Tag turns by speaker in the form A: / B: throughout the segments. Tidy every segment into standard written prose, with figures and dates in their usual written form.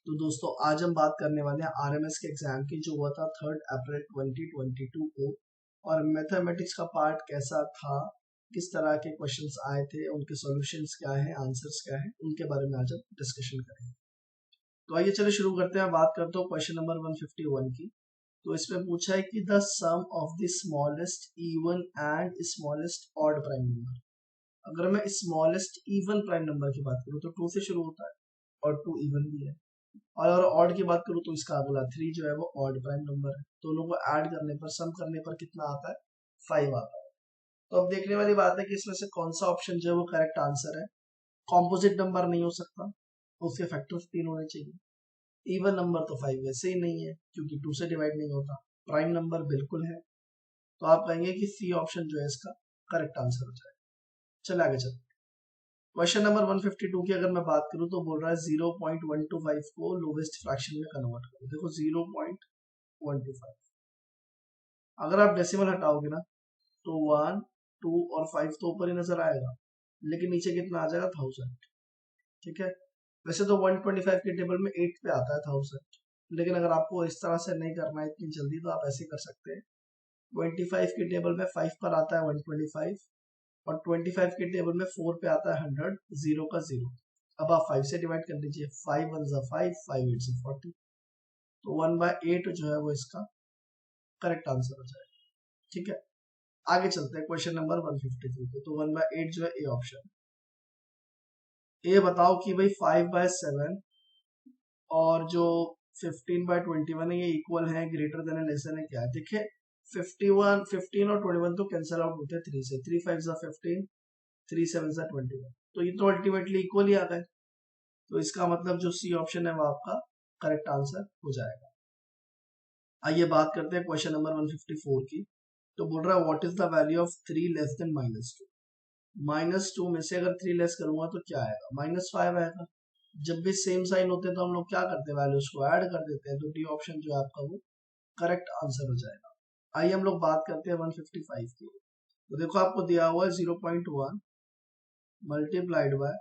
A: तो दोस्तों आज हम बात करने वाले हैं आरएमएस के एग्जाम की जो हुआ था 3 अप्रैल 2022 को, और मैथमेटिक्स का पार्ट कैसा था, किस तरह के क्वेश्चंस आए थे, उनके सॉल्यूशंस क्या हैं, आंसर्स क्या हैं, उनके बारे में आज हम डिस्कशन करेंगे। तो आइए चलिए शुरू करते हैं। बात करते हो क्वेश्चन नंबर 151 की। तो इसमें पूछा है कि the sum of the smallest even and smallest odd prime number. अगर मैं स्मॉलेस्ट इवन प्राइम नंबर की बात करूँ तो 2 से शुरू होता है और 2 इवन भी है, और अगर ऑड की बात करूँ तो इसका अगला 3 जो है वो ऑड प्राइम नंबर है। दोनों को ऐड करने पर, सम करने पर कितना आता है? 5 आता है। तो अब देखने वाली बात है कि इसमें से कौन सा ऑप्शन जो है वो करेक्ट आंसर है। कॉम्पोजिट नंबर नहीं हो सकता, उसके फैक्टर्स 3 होने चाहिए। इवन नंबर तो 5 वैसे ही नहीं है क्योंकि 2 से डिवाइड नहीं होता। प्राइम नंबर बिल्कुल है, तो आप कहेंगे कि सी ऑप्शन जो है इसका करेक्ट आंसर हो जाएगा। चले आगे चलते। क्वेश्चन नंबर 152 की अगर मैं बात करूं तो बोल रहा है 0.125 को लोवेस्ट फ्रैक्शन में कन्वर्ट करो। देखो 0.125, अगर आप डेसिमल हटाओगे ना तो 1, 2 और 5 तो ऊपर ही नजर आएगा, लेकिन नीचे कितना आ जाएगा? 1000। ठीक है, वैसे तो 125 के टेबल में 8 पे आता है 1000, लेकिन अगर आपको इस तरह से नहीं करना है इतनी जल्दी तो आप ऐसे कर सकते हैं। 25 के टेबल में 5 पर आता है 125, और 25 के टेबल में 4 पे आता है 100, 0 का 0। अब आप 5 से डिवाइड कर लीजिए, 5 1 जा 5, 5 8 जा 40, तो 1/8 जो है वो इसका करेक्ट आंसर हो जाएगा। ठीक है, आगे चलते हैं क्वेश्चन नंबर 153 पे। तो 1/8 जो है ए ऑप्शन। ये बताओ कि भाई 5/7 और जो 15/21 है ये इक्वल है, ग्रेटर देन है, लेस देन है, क्या है? देखिए 15 और 21 तो कैंसिल आउट होते हैं 3 से। 3 5 जा 15, 3 7 जा 21, तो ये तो अल्टीमेटली इक्वल ही आ गए। तो इसका मतलब जो सी ऑप्शन है वो आपका करेक्ट आंसर हो जाएगा। आइए बात करते हैं क्वेश्चन नंबर 154 की। तो बोल रहा है what is the value of 3 less than -2। -2 में से अगर 3 लेस करूंगा तो क्या आएगा? -5 आएगा। जब भी सेम साइन होते हैं तो हम लोग क्या करते हैं? वैल्यूज को ऐड कर देते हैं। तो डी ऑप्शन जो है आपका वो करेक्ट आंसर हो जाएगा। आइए हम लोग बात करते हैं 155 की। तो देखो आपको दिया हुआ है 0.1 मल्टीप्लाइड बाय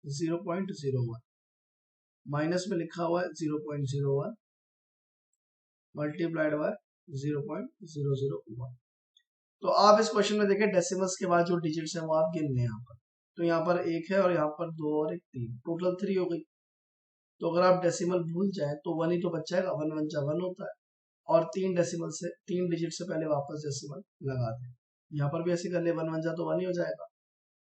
A: 0.01, माइनस में लिखा हुआ है 0.01 मल्टीप्लाइड बाय 0.001। तो आप इस क्वेश्चन में देखें डेसिमल्स के बाद जो डिजिट्स हैं वो आप गिन लें यहाँ पर। तो यहाँ पर 1 है और यहाँ पर 2 और 1 3, टोटल 3 हो गई। तो अगर आप डेसिमल भूल जाए तो 1 ही तो बच जाएगा, 1 1 जा 1 होता है, और 3 डेसिमल से 3 डिजिट से पहले वापस डेसिमल लगा दें। यहाँ पर भी ऐसे कर ले, 1 1 जा तो 1 ही हो जाएगा।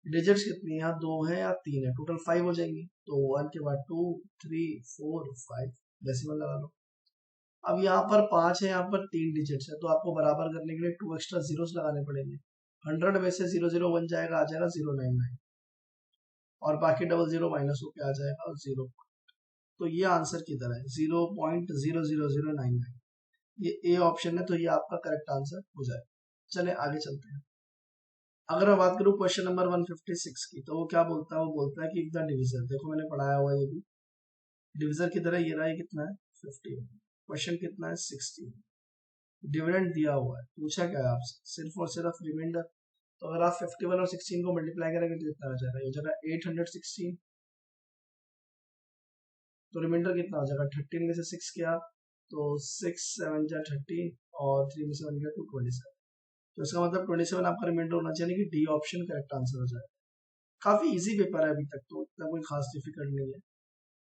A: डिजिट्स कितनी? यहाँ 2 है या 3 है, टोटल 5 हो जाएंगी। तो 1 के बाद 2 3 4 5 डेसिमल लगा लो। अब यहाँ पर 5 है, यहाँ पर 3 डिजिट्स है, तो आपको बराबर करने के लिए 2 एक्स्ट्रा जीरोस लगाने पड़ेंगे। 100 में से 0 0 बन जाएगा, आ जाएगा 099, और बाकी डबल जीरो माइनस होके आ जाएगा 0। तो ये आंसर की तरह है 0.00099, ये ए ऑप्शन है, तो ये आपका करेक्ट आंसर हो जाएगा। चले आगे चलते हैं। अगर मैं बात करूँ क्वेश्चन नंबर 156 की, तो वो क्या बोलता है? वो बोलता है कि द डिविजन, देखो मैंने पढ़ाया हुआ है ये भी डिविजन की तरह। ये रहा है कितना है? 50। क्वेश्चन कितना है? 60। डिविडेंड दिया हुआ है, पूछा क्या है आपसे? सिर्फ और सिर्फ रिमाइंडर। तो अगर आप 51 और 16 को मल्टीप्लाई करेंगे तो कितना हो जाएगा? ये हो जाएगा 816। तो रिमाइंडर कितना हो जाएगा? 13 में से 6 किया तो 6 7 जा 13, और 3 में से 1 गया 227। तो इसका मतलब 27 आपका रिमाइंडर होना चाहिए कि डी ऑप्शन करेक्ट आंसर हो जाएगा। काफी इजी पेपर है अभी तक, तो इतना कोई खास डिफिकल्ट नहीं है।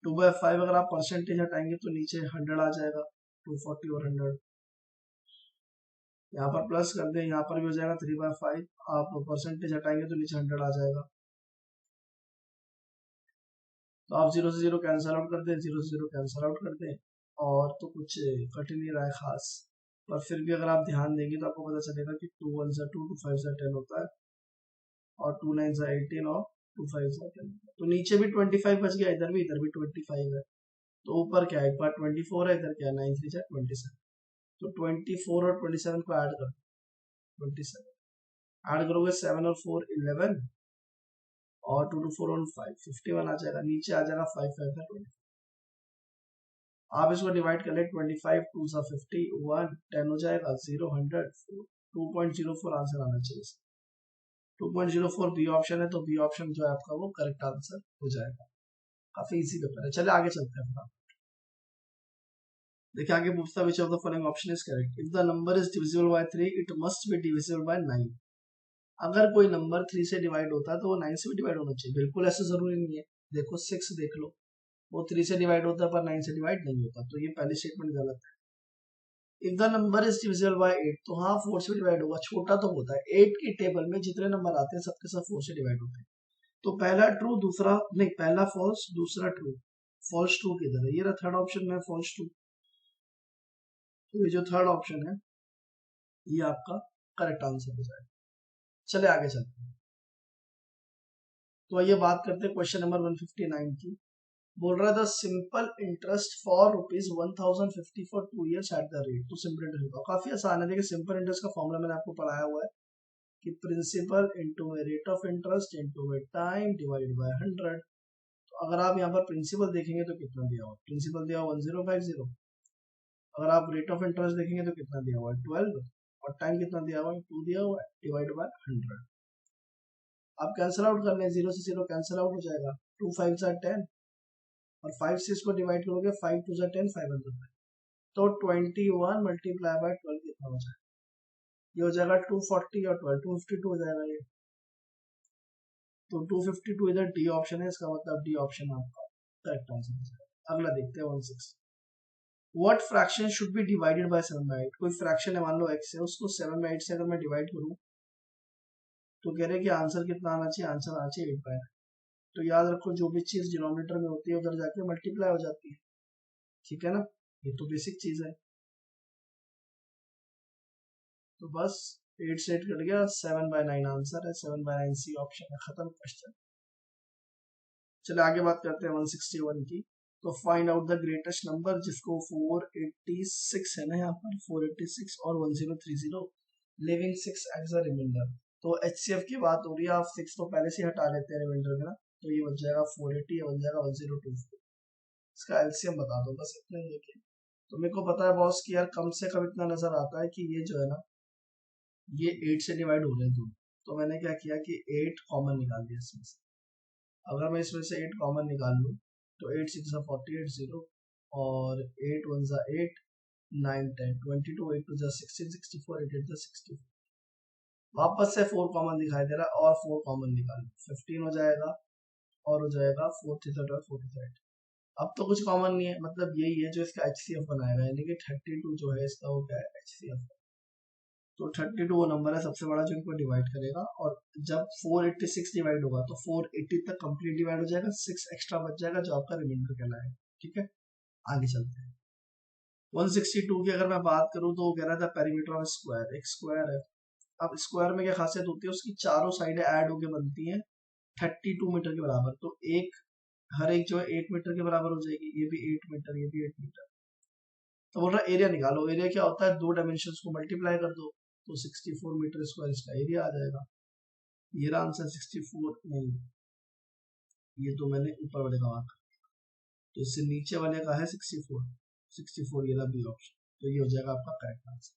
A: 2/5 अगर आप परसेंटेज हटाएंगे तो नीचे 100 आ जाएगा, 240 और 100। यहाँ पर प्लस कर दें, यहाँ पर भी हो जाएगा 3/5। आप परसेंटेज हटाएंगे तो नीचे 100 आ जाएगा। तो आप 0 से 0 कैंसिल आउट कर दें, 0 से 0 कैंसिल आउट कर दें, और तो कुछ कट ही नहीं रहा है खास। पर फिर भी अगर आप ध्यान देंगे तो आपको पता चलेगा कि 2 1 जा 2, 2 5 जा 10 होता है, और 2 9 जा 18, और 2 5 जा 10। तो नीचे भी 25 बच गया, इधर भी 25 है। तो ऊपर क्या है? एक बार 24 है, इधर क्या है? 9 3 जा 27। तो 24 और 27 को ऐड कर, 27 ऐड करोगे, 7 और 4 11, और 2 2 4 और 5 51 आ जाएगा। नीचे आ जाएगा 5 5 का 20। आप इसको डिवाइड कर ले, 25 2 सा 50, 1 10 हो जाएगा, 0 100 2.04 आंसर आना चाहिए। 2.04 बी ऑप्शन है, तो बी ऑप्शन जो है आपका वो करेक्ट आंसर हो जाएगा। काफी इजी पेपर है। चलिए आगे चलते हैं। देखिए आगे पूछता है, which of the following option is correct? If the number is divisible by 3, it must be divisible by 9. अगर कोई नंबर 3 से डिवाइड होता है तो वो 9 से भी डिवाइड होना चाहिए। बिल्कुल ऐसा जरूरी नहीं है। देखो 6 देख लो, वो 3 से डिवाइड होता है पर 9 से डिवाइड नहीं होता, तो ये पहली स्टेटमेंट गलत है। If the number is divisible by 8, तो हाँ 4 से डिवाइड होगा, छोटा तो होता है। 8 की टेबल में जितने नंबर आते हैं सबके सब 4 से डिवाइड होते हैं। तो पहला ट्रू, दूसरा नहीं, पहला फॉल्स दूसरा ट्रू। फॉल्स ट्रू किधर है? ये रहा थर्ड ऑप्शन में फॉल्स ट्रू। तो ये जो थर्ड ऑप्शन है ये आपका करेक्ट आंसर हो जाएगा। चले आगे चलते हैं। तो आइए बात करते हैं क्वेश्चन नंबर 159 की। बोल रहा था simple interest for ₹1050 for 2 years at the rate. तो सिंपल इंटरेस्ट का काफी आसान है। देखिए सिंपल इंटरेस्ट का फॉर्मूला मैंने आपको पढ़ाया हुआ है कि principal into rate of interest into time divide by 100। तो अगर आप यहाँ पर प्रिंसिपल देखेंगे तो कितना दिया हुआ? प्रिंसिपल दिया हुआ 1050। अगर आप रेट ऑफ इंटरेस्ट देखेंगे तो कितना दिया हुआ है? 12। और टाइम कितना दिया हुआ है? 2 दिया हुआ है, डिवाइड बाय 100। आप कैंसिल आउट कर लें, 0 से 0 कैंसिल आउट हो जाएगा। 2 5 10 और 5 से इसको डिवाइड करोगे, 5 2 10 500। तो 21 मल्टीप्लाई बाय 12 कितना हो जाएगा? ये हो जाएगा 240 और 12 252 हो जाएगा ये। तो 252 इधर डी ऑप्शन है, इसका मतलब डी ऑप्शन आपका करेक्ट आंसर है। अगला देखते हैं 16। What fraction should be divided by 7 by 8? कोई फ्रैक्शन है, मान लो x है, उसको 7 by 8 से अगर मैं डिवाइड करूं तो कह रहे हैं कि आंसर कितना आना चाहिए? आंसर आना चाहिए 8 by 9। तो याद रखो जो भी चीज डिनोमिनेटर में होती है उधर जाके मल्टीप्लाई हो जाती है, ठीक है ना? ये तो बेसिक चीज है। तो बस 8 से 8 कट गया, 7 by 9 आंसर है। 7 by 9 सी ऑप्शन है। खत्म क्वेश्चन। चलिए आगे बात करते हैं 161 की। तो find out the greatest number, जिसको 486 है ना यहाँ पर, 486 और 1030, लिविंग 6 एज अ रिमाइंडर। तो HCF की बात हो रही है, आप 6 तो पहले से हटा लेते हैं रिमाइंडर में ना, तो ये बच जाएगा 480, ये बन जाएगा 1024। इसका एलसीएम बता दो, बस इतना ही है। तो मेरे को पता है बॉस कि यार कम से कम इतना नजर आता है कि ये जो है ना, ये 8 से डिवाइड हो रहे हैं दोनों। तो मैंने क्या किया कि 8 कॉमन निकाल दिया इसमें से। अगर मैं इसमें से 8 कॉमन निकाल लूँ तो 8 6 48 0 और 8 1 8 9 10 22 8 2 16 64 8 8 64। वापस से 4 कॉमन दिखाई दे रहा है और 4 कॉमन निकाल 15 हो जाएगा और हो जाएगा 4 3 12 48। अब तो कुछ कॉमन नहीं है, मतलब यही है जो इसका HCF बनाएगा, यानी कि 32 जो है इसका वो क्या है? HCF। तो 32 वो नंबर है सबसे बड़ा जो इनको डिवाइड करेगा। और जब 486 डिवाइड होगा तो 480 तक कंप्लीट डिवाइड हो जाएगा, 6 एक्स्ट्रा बच जाएगा जो आपका रिमाइंडर कहलाएगा, ठीक है? आगे चलते हैं। 162 की अगर मैं बात करूं तो वो कह रहा था पेरीमीटर ऑफ स्क्वायर, एक स्क्वायर है। अब स्क्वायर में क्या खासियत होती है? उसकी चारों साइडें ऐड होके बनती हैं 32 मीटर के बराबर। तो एक हर एक जो है 8 मीटर के बराबर हो जाएगी, ये भी 8 मीटर, ये भी 8 मीटर। तो बोल रहा एरिया निकालो। एरिया क्या होता है? दो डायमेंशन को मल्टीप्लाई कर दो तो 64 मीटर स्क्वायर इसका एरिया आ जाएगा। ये रहा आंसर 64। नहीं, ये तो मैंने ऊपर वाले का मार्क, तो इससे नीचे वाले का है 64। 64 ये रहा बी ऑप्शन। तो ये हो जाएगा आपका करेक्ट आंसर।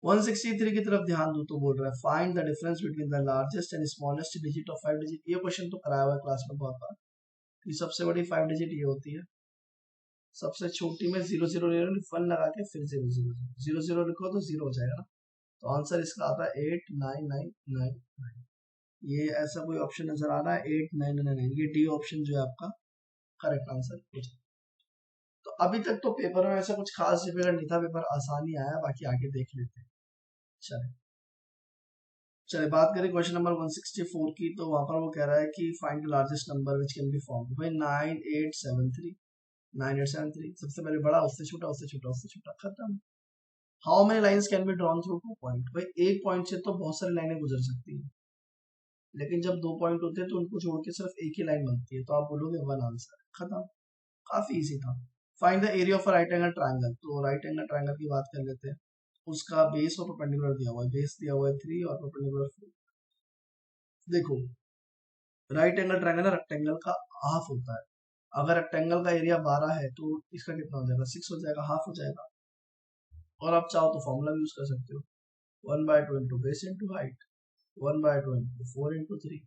A: 163 की तरफ ध्यान दो। तो बोल रहा है find the difference between the largest and smallest digit of 5 digit. ये क्वेश्चन तो कराया हुआ है क्लास में बहुत बार। ये सबसे बड़ी 5 डिजिट ये होती है, सबसे छोटी में 0 0 ले लो, 1 लगा के फिर 0 0 0 0 लिखो तो 0 हो जाएगा। तो आंसर इसका आता है 8 9 9 9 9। ये ऐसा कोई ऑप्शन नजर आ रहा है? 8 9 9 9, ये डी ऑप्शन जो है आपका करेक्ट आंसर हो जाए। तो अभी तक तो पेपर में ऐसा कुछ खास डिफिकल्ट नहीं था, पेपर आसानी आया, बाकी आगे देख लेते हैं। चले चले बात करें क्वेश्चन नंबर 164 की। तो वहां पर वो कह रहा है कि find the largest number which can be formed. भाई 9873, 9873 सबसे पहले बड़ा, उससे छोटा, उससे छोटा, उससे छोटा, खत्म। How many lines can be drawn through 2 point? भाई एक पॉइंट से तो बहुत सारी लाइनें गुजर सकती हैं, लेकिन जब 2 पॉइंट होते हैं तो उनको छोड़ के सिर्फ एक ही लाइन बनती है, तो आप बोलोगे 1 आंसर, खत्म। काफी इजी था। Find the area of a right angle triangle. तो राइट एंगल ट्रायंगल की बात कर लेते हैं। उसका बेस और परपेंडिकुलर दिया हुआ है, बेस दिया हुआ है 3 और परपेंडिकुलर 4। देखो राइट एंगल ट्रायंगल ना रेक्टेंगल का हाफ होता है। अगर रेक्टेंगल का एरिया 12 है तो इसका कितना हो जाएगा? 6 हो जाएगा, हाफ हो जाएगा। और आप चाहो तो फॉर्मूला यूज कर सकते हो, 1/2 into base into height, 1/2 into 4 into 3।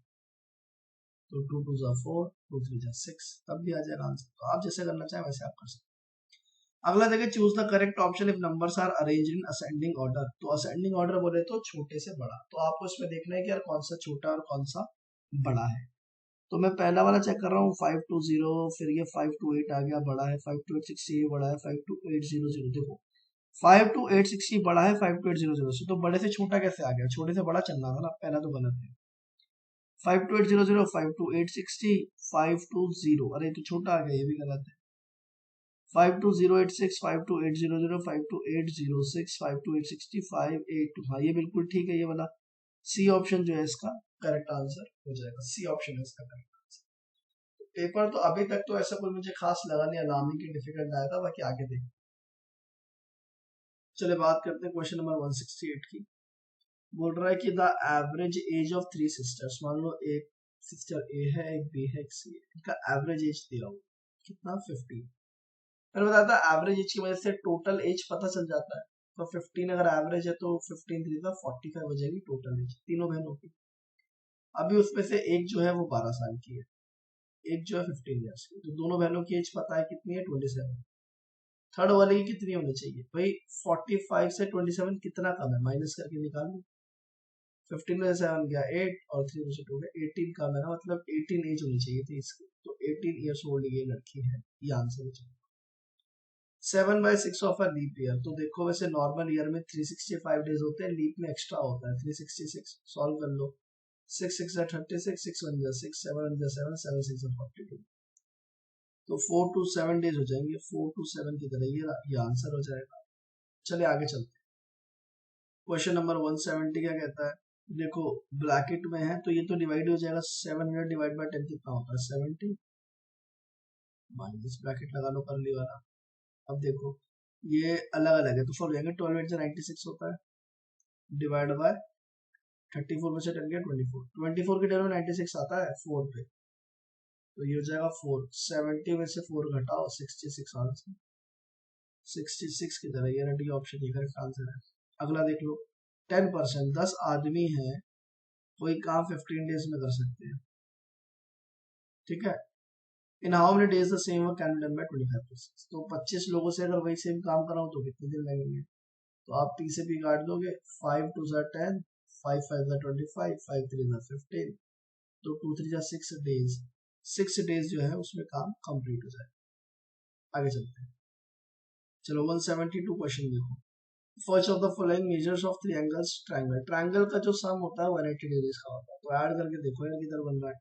A: तो 2 2 4, 2 3 6, तब भी आ जाएगा आंसर। तो आप जैसे करना चाहें वैसे आप कर सकते अगला देखिए, choose the correct option if numbers are arranged in ascending order. तो असेंडिंग ऑर्डर बोले तो छोटे से बड़ा, तो आपको इसमें देखना है कि यार कौन सा छोटा और कौन सा बड़ा है। तो मैं पहला वाला चेक कर रहा हूँ 520, फिर ये 528 आ गया, बड़ा है। 52860 ये बड़ा है। 52800 देखो 52860 बड़ा है 52800 से, तो बड़े से छोटा कैसे आ गया? छोटे से बड़ा चलना था ना, पहला तो गलत है। 52800 52860 520, अरे तो छोटा आ गया, ये भी गलत है। 52086 52800 52806 52860 582, हाँ ये बिल्कुल ठीक है, ये वाला सी ऑप्शन जो है इसका करेक्ट आंसर हो जाएगा। सी ऑप्शन है इसका करेक्ट आंसर। पेपर तो अभी तक तो ऐसा कोई मुझे खास लगा नहीं, अलार्मिंग की डिफिकल्ट आया था, बाकी आगे देख। चलिए बात करते हैं क्वेश्चन नंबर 168 की। बोल रहा है कि the average age of 3 sisters, मान लो एक सिस्टर ए है, एक बी है, एक सी है, इनका एवरेज एज दिया हुआ कितना? 15। मैंने बताया था एवरेज एज की वजह से टोटल एज पता चल जाता है। तो 15 अगर एवरेज है तो 15 3 45 हो जाएगी टोटल एज तीनों बहनों की। अभी उसमें से एक जो है वो 12 साल की है, एक जो है 15 ईयर्स की, तो दोनों बहनों की एज पता है कितनी है? 27। थर्ड वाले की कितनी होनी चाहिए भाई? 45 से 27 कितना कम है, माइनस करके निकाल लो। 15 में 7 गया 8 और 3 में से 2 गया 18 कम है ना, मतलब 18 एज होनी चाहिए थी इसकी, तो 18 ईयर्स ओल्ड ये लड़की है, ये आंसर है। 7/6 ऑफ अ लीप ईयर, तो देखो वैसे नॉर्मल ईयर में 365 डेज होते हैं, लीप में एक्स्ट्रा होता है 366। सॉल्व कर लो। 6 6 36, 6 1 6, 7 1 7, 7 6 42, तो 4 to 7 डेज हो जाएंगे। 4 to 7 की तरह ये आंसर हो जाएगा। चलिए आगे चलते हैं। क्वेश्चन नंबर 170 क्या कहता है? देखो ब्रैकेट में है तो ये तो डिवाइड हो जाएगा। 700 डिवाइड बाय 10 कितना होता है? 70, माइनस ब्रैकेट लगा लो कर ली वाला। अब देखो ये अलग अलग है तो सॉल्व जाएंगे। 12 8 से 96 होता है, डिवाइड बाय 34 में से 10 गया 24, 24 के टेबल में 96 आता है 4 पे, तो ये हो जाएगा 4। 70 में से 4 घटाओ 66 आंसर। 66 की तरह ये डी ऑप्शन ये करेक्ट आंसर है। अगला देख लो 10%, 10 आदमी है, कोई काम 15 डेज में कर सकते हैं, ठीक है। In how many days the same work can be done by 25%, तो 25 लोगों से अगर वही सेम काम कराऊं तो कितने दिन लगेंगे? तो आप पी से पी काट दोगे। 5 2 10, 5 5 25, 5 3 15, तो 2 3 6 डेज। 6 डेज जो है उसमें काम कंप्लीट हो जाए। आगे चलते हैं। चलो 172 क्वेश्चन देखो। First of the following measures of triangles, triangle, triangle का जो सम होता है 180 डिग्रीज का होता है, तो ऐड करके देखो यार किधर बन रहा है।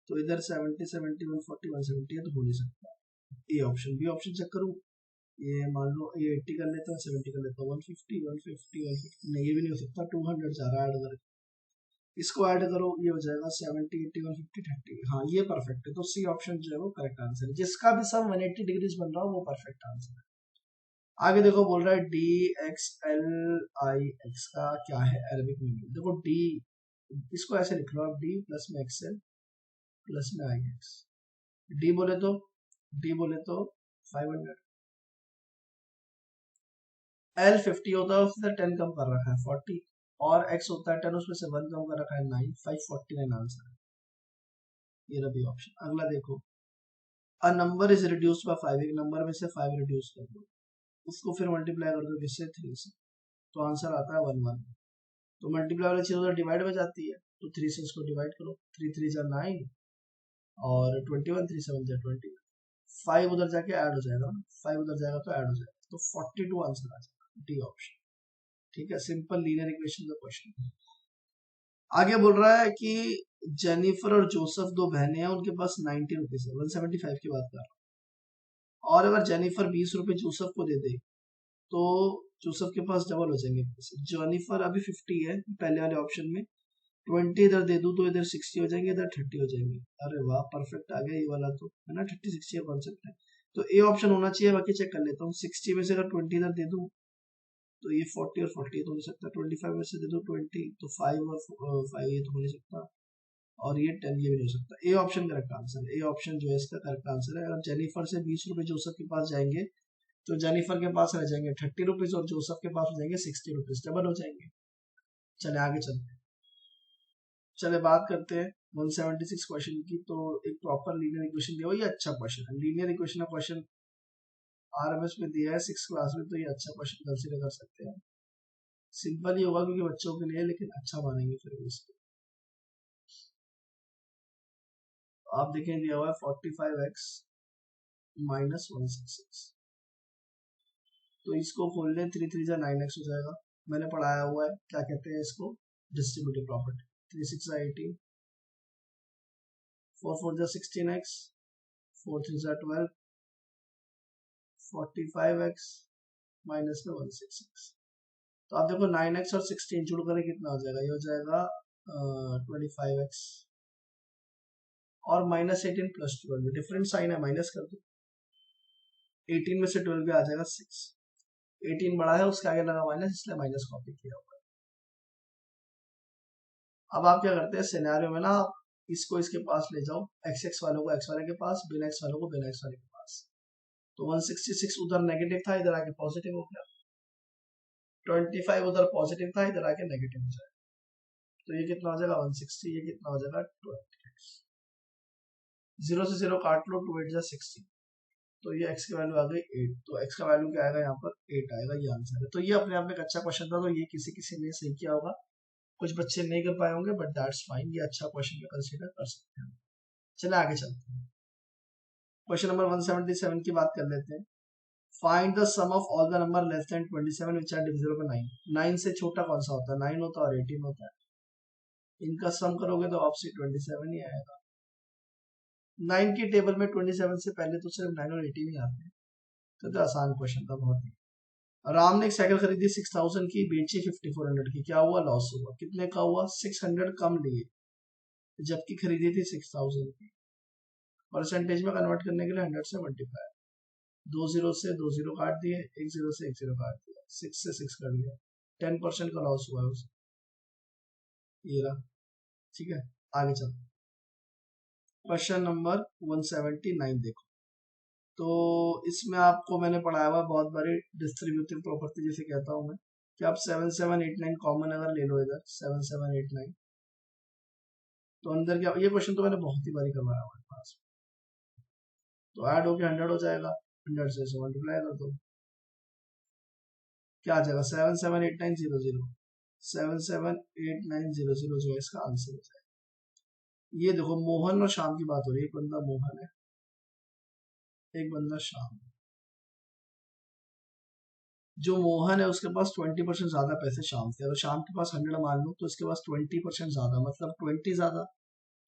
A: तो इधर 70 70 140 170 है, तो हो नहीं सकता। A option. B option check करूं, ये मान लो ये 80 कर लेता हूँ, 70 कर लेता हूँ, 150 150 150, नहीं ये भी नहीं हो सकता। 200 जा रहा है ऐड करके, इसको ऐड करो ये हो जाएगा 70 80 150 30, हाँ ये परफेक्ट है। तो सी ऑप्शन जो है वो करेक्ट आंसर है, जिसका भी सम 180 डिग्रीज बन रहा हो वो परफेक्ट आंसर है। आगे देखो बोल रहा है D x L I x का क्या है अरबिक मीनिंग। देखो डी, इसको ऐसे लिख लो आप, डी प्लस में एक्सएल प्लस में आई एक्स। डी बोले तो, डी बोले तो 500, एल 50 होता है उससे 10 कम कर रखा है 40, और एक्स होता है 10 उसमें से 1 कम कर रखा है 9, 549 आंसर है। ये रहा ऑप्शन। अगला देखो, a number is reduced by 5, एक नंबर में से 5 रिड्यूस कर दो, उसको फिर मल्टीप्लाई कर दो किससे? 3 से, तो आंसर आता है 1 1। तो मल्टीप्लाई वाली चीज उधर डिवाइड में जाती है, तो 3 से इसको डिवाइड करो। 3 3 जा 9 और 21, 3 7 जा 20, 5 उधर जाके ऐड हो जाएगा, 5 उधर जाएगा तो ऐड हो जाएगा, तो 42 आंसर आ जाएगा, डी ऑप्शन। ठीक है, सिंपल लीनियर इक्वेशन का क्वेश्चन। आगे बोल रहा है कि जेनिफर और जोसेफ दो बहनें हैं, उनके पास 90 रुपीज है, 175 की बात कर रहा हूँ, और अगर जेनिफर 20 रुपए जोसेफ को दे दे तो जोसेफ के पास डबल हो जाएंगे पैसे। जेनिफर अभी 50 है पहले वाले ऑप्शन में, 20 इधर दे दूं तो इधर 60 हो जाएंगे, इधर 30 हो जाएंगे। अरे वाह परफेक्ट आ गया ये वाला, तो है ना 30 60 का कॉन्सेप्ट है, तो ए ऑप्शन होना चाहिए। बाकी चेक कर लेता हूँ, 60 में से अगर 20 इधर दे दूं तो ये 40 और 40 तो हो सकता है, 25 में से दे दो 20 तो 5 और 5 ये तो हो नहीं सकता, और ये 10 ये भी नहीं हो सकता। ए ऑप्शन करेक्ट आंसर है, ए ऑप्शन जो है इसका करेक्ट आंसर है। अगर जेनिफर से 20 रुपए जोसेफ के पास जाएंगे तो जेनिफर के पास रह जाएंगे 30 रुपीज और जोसेफ के पास हो जाएंगे 60 रुपीज, डबल हो जाएंगे। चले आगे चलते हैं। चले बात करते हैं 176 क्वेश्चन की। तो एक प्रॉपर लीनियर इक्वेशन दिया हुआ, ये अच्छा क्वेश्चन है, लीनियर इक्वेशन का क्वेश्चन आरएमएस में दिया है 6 क्लास में, तो ये अच्छा क्वेश्चन कंसीडर कर सकते हैं। सिंपल ही होगा क्योंकि बच्चों के लिए, लेकिन अच्छा मानेंगे फिर इसको। आप देखें दिया हुआ है 45x माइनस 166, तो इसको खोल लें, 3 3 9x हो जाएगा। मैंने पढ़ाया हुआ है, क्या कहते हैं इसको, distributive property. 3 6 18, 4 4 16x, 4 3 12, 45x minus में 166। तो आप देखो 9x और 16 जुड़ कर कितना हो जाएगा, ये हो जाएगा 25x और माइनस 18 प्लस 12, डिफरेंट साइन है, माइनस कर दो। 18 में से 12 भी आ जाएगा 6, 18 बड़ा है उसके आगे लगा माइनस, इसलिए माइनस कॉपी किया हुआ है। अब आप क्या करते हैं सिनेरियो में ना, इसको इसके पास ले जाओ, एक्स एक्स वालों को एक्स वाले के पास, बिना एक्स वालों को बिना एक्स वाले के पास। तो 166 उधर नेगेटिव था, इधर आके पॉजिटिव हो गया। 25 उधर पॉजिटिव था, इधर आके नेगेटिव हो जाएगा। तो ये कितना हो जाएगा 160, ये कितना हो जाएगा 20। 0 से 0 काट लो, 2 8 16, तो ये x की वैल्यू आ गई 8। तो x का वैल्यू क्या आएगा यहाँ पर 8 आएगा, ये आंसर है। तो ये अपने आप में एक अच्छा क्वेश्चन था, तो ये किसी किसी ने सही किया होगा, कुछ बच्चे नहीं कर पाए होंगे, बट दैट्स फाइन, ये अच्छा क्वेश्चन कंसीडर कर सकते हैं। चले आगे चलते हैं, क्वेश्चन नंबर 177 की बात कर लेते हैं। Find the sum of all the number less than 27 which are divisible by 9। 9 से छोटा कौन सा होता है, 9 होता है और 18 होता है। इनका सम करोगे तो आपसे 27 ही आएगा। 9 की टेबल में 27 से पहले तो सिर्फ 9 और 18 ही आते हैं, तो आसान क्वेश्चन था बहुत ही। राम ने एक साइकिल खरीदी 6000 की, बेची 5400 की, क्या हुआ, लॉस हुआ। कितने का हुआ, 600 कम लिए, जबकि खरीदी थी 6000 की। परसेंटेज में कन्वर्ट करने के लिए 100 से मल्टीप्लाई, 2 जीरो से 2 जीरो काट दिए, 1 जीरो से 1 जीरो काट दिया, 6 से 6 कर दिया, 10% का लॉस हुआ है उसे, ये रहा। ठीक है, आगे चलते। क्वेश्चन नंबर 179 देखो, तो इसमें आपको मैंने पढ़ाया हुआ बहुत बड़ी डिस्ट्रीब्यूटिव प्रॉपर्टी जिसे कहता हूं मैं, कि आप 7 7 8 9 कॉमन अगर ले लो इधर 7 7 8 9, तो अंदर क्या, ये क्वेश्चन तो मैंने बहुत ही बारी करवाया हुआ है पास। तो ऐड होके 100 हो जाएगा, 100 से मल्टीप्लाई कर दो, क्या आ जाएगा 7 7 8 9 0 0, 7 7 8 9 0 0 जो है इसका आंसर हो जाएगा। ये देखो मोहन और शाम की बात हो रही है, एक बंदा मोहन है, एक बंदा शाम। जो मोहन है उसके पास 20% ज्यादा पैसे शाम से, अगर शाम के पास 100 मान लो तो इसके पास 20% ज्यादा, मतलब 20 ज्यादा,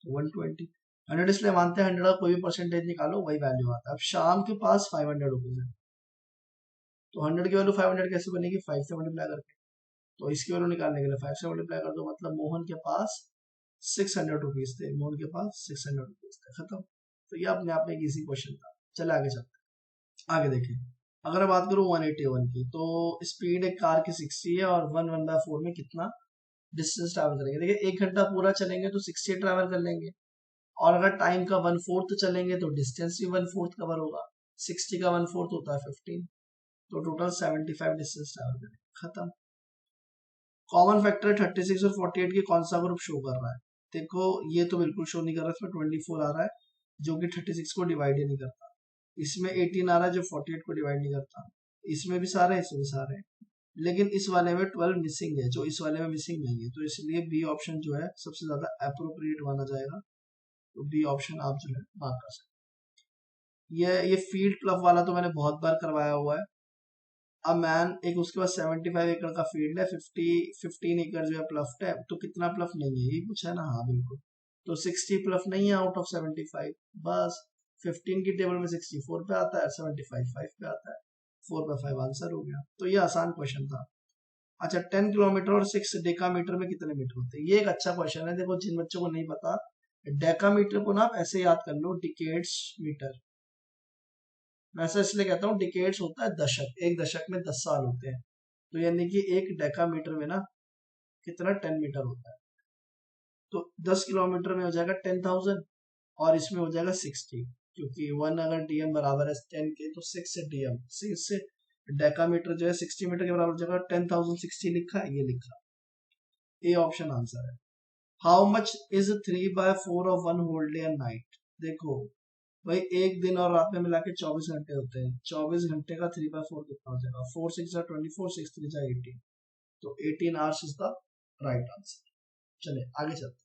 A: तो 120। 100 इसलिए मानते हैं 100 का कोई भी परसेंटेज निकालो वही वैल्यू आता है। अब शाम के पास 500 रुपीज है, तो 100 की वैल्यू 500 कैसे बनेगी, 5 से मल्टीप्लाई करके। तो इसकी वैल्यू निकालने के लिए 5 से मल्टीप्लाई कर दो, मतलब मोहन के पास 600 रुपीज थे, मोहन के पास 600 रुपीज थे, खत्म। तो ये अपने आप में एक इजी क्वेश्चन था। चले आगे चलते हैं, आगे देखिए। अगर मैं बात करूं 181 की, तो स्पीड एक कार की 60 है और 1/4 में कितना डिस्टेंस ट्रैवल करेंगे। देखिए 1 घंटा पूरा चलेंगे तो 60 ट्रैवल कर लेंगे, और अगर टाइम का 1/4 चलेंगे तो डिस्टेंस भी 1/4 कवर होगा। 60 का 1/4 होता है 15, तो टोटल 75 डिस्टेंस ट्रैवल करेंगे, खत्म। कॉमन फैक्टर 36 और 48 की कौन सा ग्रुप शो कर रहा है, देखो ये तो बिल्कुल शो नहीं कर रहा, इसमें 24 आ रहा है जो कि 36 को डिवाइड ही नहीं करता, इसमें 18 आ रहा है जो 48 को डिवाइड नहीं करता, इसमें भी सारे, इसमें भी सारे, लेकिन इस वाले में 12 मिसिंग है, जो इस वाले में मिसिंग नहीं है, तो इसलिए बी ऑप्शन जो है सबसे ज्यादा अप्रोप्रिएट माना जाएगा। तो बी ऑप्शन आप जो है मार्क कर सकते हैं। ये फील्ड प्लफ वाला तो मैंने बहुत बार करवाया हुआ है। अब मैन एक उसके पास 75 एकड़ का फील्ड है, 15 एकड़ जो है प्लफ्ट है, तो कितना प्लफ नहीं है ये पूछा है ना, हाँ बिल्कुल। तो 60 प्लफ नहीं है आउट ऑफ 75, बस 15 की टेबल में 64 पे आता है, 75 5 पे आता है, 4 पे 5 आंसर हो गया। तो ये आसान क्वेश्चन था। अच्छा 10 किलोमीटर और 6 डेकामीटर में कितने मीटर होते हैं, ये एक अच्छा क्वेश्चन है। देखो जिन बच्चों को नहीं पता, डेकामीटर को ना आप ऐसे याद कर लो, डिकेड्स मीटर। मैं ऐसा इसलिए कहता हूँ, डिकेड्स होता है दशक, एक दशक में 10 साल होते हैं, तो यानी कि एक डेकामीटर में ना कितना 10 मीटर होता है, तो 10 किलोमीटर में हो जाएगा 10,000, और इसमें हो जाएगा 60, क्योंकि 1 अगर डीएम बराबर है 10 के, तो 6 से डीएम 6 से डेकामीटर जो है 60 मीटर के बराबर हो जाएगा, 10,060 लिखा है, ये लिखा, ए ऑप्शन आंसर है। How much is 3/4 of 1 whole day and night, देखो भाई एक दिन और रात में मिला के 24 घंटे होते हैं, 24 घंटे का 3/4 कितना हो जाएगा, 4 6 24, 6 3 18, तो 18 hours is the right answer. चले आगे चलते,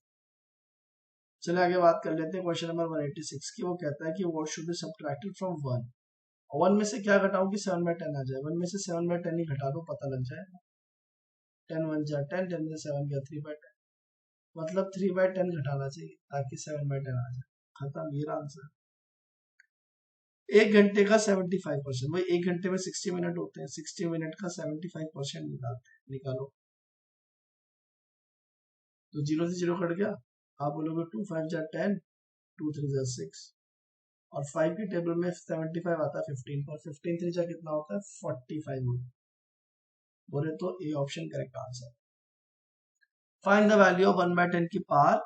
A: चले आगे बात कर लेते हैं क्वेश्चन नंबर 186 की। वो कहता है कि what should be subtracted from 1। 1 में से क्या घटाऊं कि 7/10 आ जाए, 1 में से 7/10 ही घटा दो, पता लग जाएगा। 10 1 जा 10, 10 में से 7 गया 3/10, मतलब 3/10 घटाना चाहिए ताकि 7/10 आ जाए, खत्म, ये आंसर। एक घंटे का 75%, भाई एक घंटे में 60 मिनट होते हैं, 60 मिनट का 75% निकालते हैं, निकालो। तो 0 से 0 कट गया, आप बोलोगे 2 5 जा 10, 2 3 जा 6, और 5 के टेबल में 75 आता है 15 पर, 15 3 जा कितना होता है 45 होता है। बोले तो A option correct answer. Find the value of 1/10 की पावर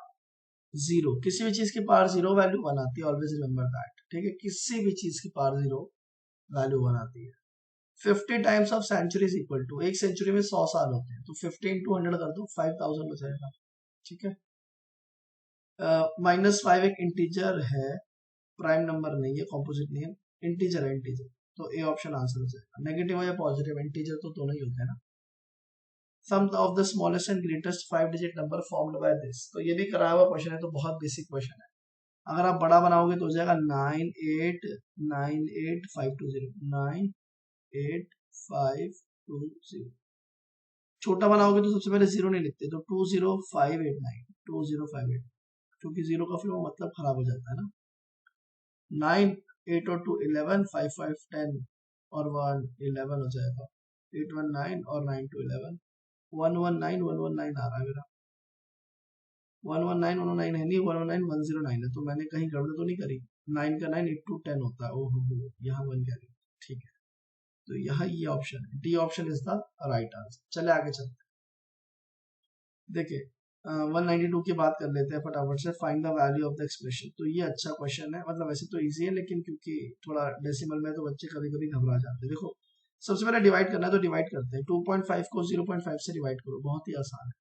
A: 0। किसी भी चीज की पावर 0 वैल्यू 1 आती है, ऑलवेज रिमेंबर दैट, ठीक है, किसी भी चीज की पावर 0 वैल्यू 1 आती है। 50 times of century is equal to, एक सेंचुरी में 100 साल होते हैं, तो 50 into 100 कर दो, 5000 हो जाएगा, ठीक है। -5 एक इंटीजर है, प्राइम नंबर नहीं है, कॉम्पोजिट नहीं है, इंटीजर है, इंटीजर, तो ए ऑप्शन आंसर हो जाएगा। नेगेटिव या पॉजिटिव, इंटीजर तो दोनों ही होते हैं ना। Sum of the smallest and greatest 5 digit number formed by this, तो ये भी कराया हुआ क्वेश्चन है, तो बहुत बेसिक क्वेश्चन है। अगर आप बड़ा बनाओगे तो हो जाएगा 9 8 9 8 5 2 0, 9 8 5 2 0। छोटा बनाओगे तो सबसे पहले 0 नहीं लिखते, तो 20589, 2058, क्योंकि 0 का फिर वो मतलब खराब हो जाता है ना। 9 8 और 2 11, 5 5 10 और 1 11 हो जाएगा, 8 1 9 और 9 2 11, 119 119 आ रहा है मेरा, 119 119 है नहीं, 119 109 है, तो मैंने कहीं गड़बड़ तो नहीं करी। 9 का 9 8 2 10 होता है, ओहो यहाँ 1 कह रही, ठीक है, तो यहाँ ये ऑप्शन है, D option is the right answer. चले आगे चलते हैं, देखिए 192 की बात कर लेते हैं फटाफट से। Find the value of the expression, तो ये अच्छा क्वेश्चन है, मतलब वैसे तो इजी है, लेकिन क्योंकि थोड़ा डेसिमल में तो बच्चे कभी कभी घबरा जाते हैं। देखो सबसे पहले डिवाइड करना है, तो डिवाइड करते हैं, 2.5 को 0.5 से डिवाइड करो, बहुत ही आसान है।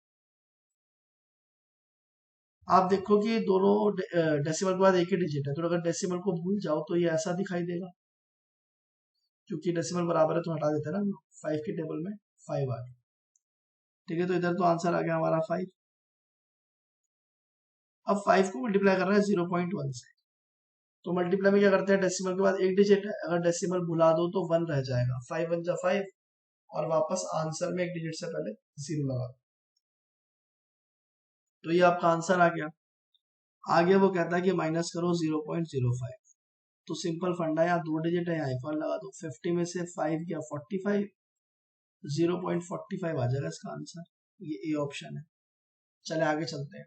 A: आप देखो कि दोनों डेसिमल के बाद एक ही डिजिट है, तो अगर डेसिमल को भूल जाओ तो ये ऐसा दिखाई देगा, क्योंकि डेसिमल बराबर है तो हटा देते हैं ना, 5 के टेबल में 5 आ गया, ठीक है, तो इधर तो आंसर आ गया हमारा 5। अब 5 को मल्टीप्लाई कर रहे हैं 0.1 से, तो मल्टीप्लाई में क्या करते हैं, डेसिमल के बाद एक डिजिट है, अगर डेसिमल भुला दो तो 1 रह जाएगा, 5 1 जा 5, और वापस आंसर में एक डिजिट से पहले 0 लगा दो, तो ये आपका आंसर आ गया। आगे वो कहता है कि माइनस करो 0.05, तो सिंपल फंडा है, यहाँ 2 डिजिट है, यहाँ एक और लगा दो, 50 में से 5 गया 45, 0.45 आ जाएगा इसका आंसर, ये ए ऑप्शन है। चले आगे चलते हैं,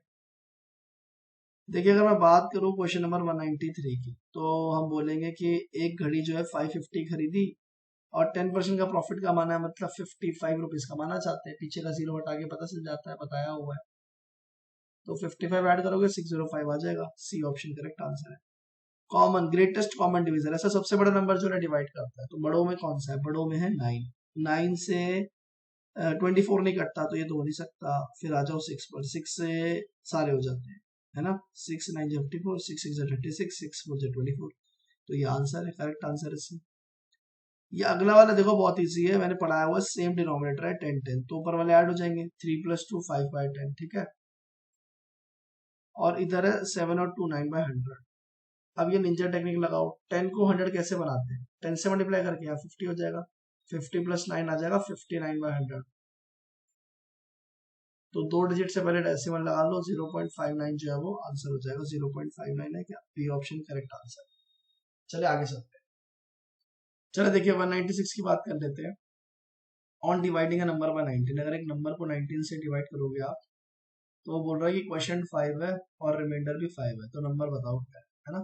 A: देखिए अगर मैं बात करूं क्वेश्चन नंबर 193 की, तो हम बोलेंगे कि एक घड़ी जो है 550 खरीदी और 10% का प्रॉफिट कमाना है, मतलब 55 रुपीज कमाना चाहते हैं, पीछे का 0 हटा के पता चल जाता है, बताया हुआ है, तो 55 ऐड करोगे 605 आ जाएगा, सी ऑप्शन करेक्ट आंसर है। कॉमन, ग्रेटेस्ट कॉमन डिवीजर, ऐसा सबसे बड़ा नंबर जो है डिवाइड करता है, तो बड़ों में कौन सा है, बड़ों में है 9, 9 से 24 नहीं कटता, तो ये तो हो नहीं सकता, फिर आ जाओ 6 पर, 6 से सारे हो जाते हैं, है ना, 6 9 54, 6 6 36, 6 4 24, तो ये आंसर है, करेक्ट आंसर है सी। ये अगला वाला देखो बहुत इजी है, मैंने पढ़ाया हुआ, सेम डिनोमिनेटर है 10 10, तो ऊपर वाले ऐड हो जाएंगे, 3 + 2 5/10, ठीक है, और इधर है 7 और 2 9/100। अब ये निंजा टेक्निक लगाओ, 10 को 100 कैसे बनाते हैं, 10 से मल्टीप्लाई करके यहाँ 50 हो जाएगा, 50 + 9 आ जाएगा 59/100, तो 2 डिजिट से पहले डेसिमल लगा लो, 0.59 जो है वो आंसर हो जाएगा, 0.59 है क्या, बी ऑप्शन करेक्ट आंसर। चले आगे चलते हैं, चलो देखिए 196 की बात कर लेते हैं। On dividing a number by 19, अगर एक नंबर को 19 से डिवाइड करोगे आप, तो वो बोल रहा है कि क्वेश्चन 5 है और रिमाइंडर भी 5 है, तो नंबर बताओ क्या है ना,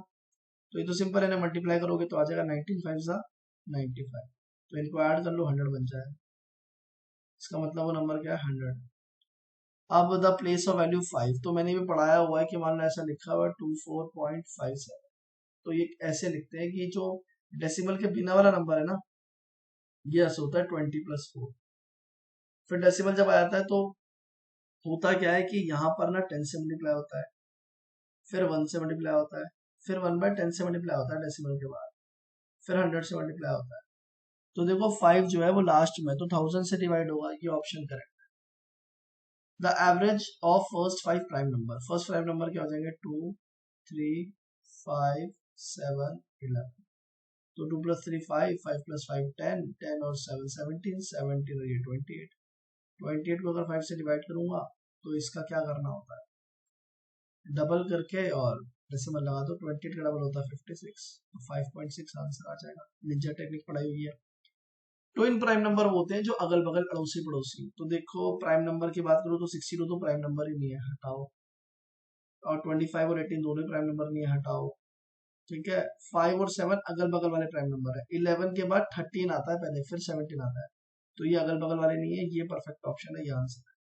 A: तो ये तो सिंपल है ना, मल्टीप्लाई करोगे तो आ जाएगा 19 5 सा 95, तो इनको ऐड कर लो 100 बन जाएगा, इसका मतलब वो नंबर क्या है 100। अब द प्लेस ऑफ वैल्यू 5, तो मैंने भी पढ़ाया हुआ है कि मान लो ऐसा लिखा हुआ है 24.57, तो ये ऐसे लिखते हैं कि जो डेसिमल के बिना वाला नंबर है ना, ये ऐसे होता है 20 + 4, फिर डेसिमल जब आ जाता है तो होता क्या है कि यहाँ पर ना 10 से मल्टीप्लाई होता है, फिर 1 से मल्टीप्लाई होता है, फिर 1/10 से मल्टीप्लाई होता है डेसिमल के बाद, फिर 100 से मल्टीप्लाई होता है। तो देखो 5 जो है वो लास्ट में, तो 1000 से डिवाइड होगा, ये option correct. The average of first 5 prime number, first prime number क्या हो जाएंगे 2 3 5 7 11, तो 2 + 3 5, 5 + 5 10, 10 और 7 17, 17 और ये 28, 28 को अगर 5 से डिवाइड करूंगा तो इसका क्या करना होता है, डबल करके और डेसिमल लगा दो, 28 का डबल होता है 56, तो 5.6 आंसर आ जाएगा। निंजा टेक्निक पढ़ाई हुई है। ट्विन प्राइम नंबर वो होते हैं जो अगल बगल अड़ोसी पड़ोसी। तो देखो प्राइम नंबर की बात करूँ तो 62 तो प्राइम नंबर ही नहीं है, हटाओ, और 25 और 18 दोनों प्राइम नंबर नहीं है, हटाओ, ठीक है। 5 और 7 अगल बगल वाले प्राइम नंबर है। 11 के बाद 13 आता है पहले, फिर 17 आता है, तो ये अगल बगल वाले नहीं है, ये परफेक्ट ऑप्शन है, ये आंसर है।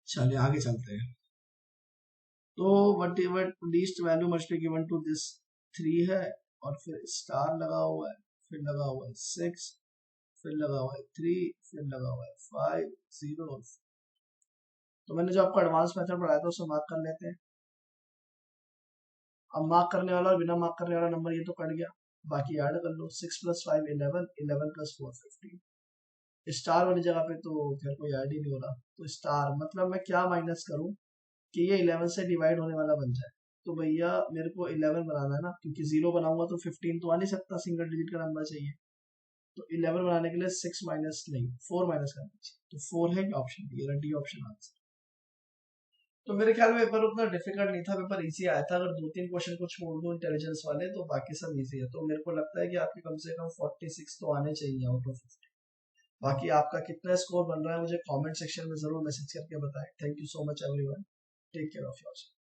A: चलिए आगे चलते हैं। तो what least value must be given to this 3 है, और फिर स्टार लगा हुआ है, फिर लगा हुआ है 6, फिर लगा हुआ है 3, फिर लगा हुआ है 5 0। तो मैंने जो आपको एडवांस मेथड पढ़ाया था उसे मार्क कर लेते हैं। अब मार्क करने वाला और बिना मार्क करने वाला नंबर ये तो कट गया, बाकी ऐड कर लो। 6 + 5 11, 11 + 4 15। स्टार वाली जगह पे तो फिर कोई ऐड ही नहीं हो रहा, तो स्टार मतलब मैं क्या माइनस करूं कि ये 11 से डिवाइड होने वाला बन जाए। तो भैया मेरे को 11 बनाना है ना, क्योंकि 0 बनाऊंगा तो 15 तो आ नहीं सकता, सिंगल डिजिट का नंबर चाहिए। तो 11 बनाने के लिए 6 माइनस नहीं 4 माइनस करना चाहिए, तो 4 है option D, D option answer. तो मेरे ख्याल में पेपर उतना डिफिकल्ट नहीं था, पेपर इजी आया था। अगर 2-3 क्वेश्चन को छोड़ दो इंटेलिजेंस वाले तो बाकी सब इजी है। तो मेरे को लगता है कि आपके कम से कम 46 तो आने चाहिए आउट ऑफ 50। बाकी आपका कितना स्कोर बन रहा है मुझे कमेंट सेक्शन में जरूर मैसेज करके बताएं। Thank you so much everyone, take care of yourself.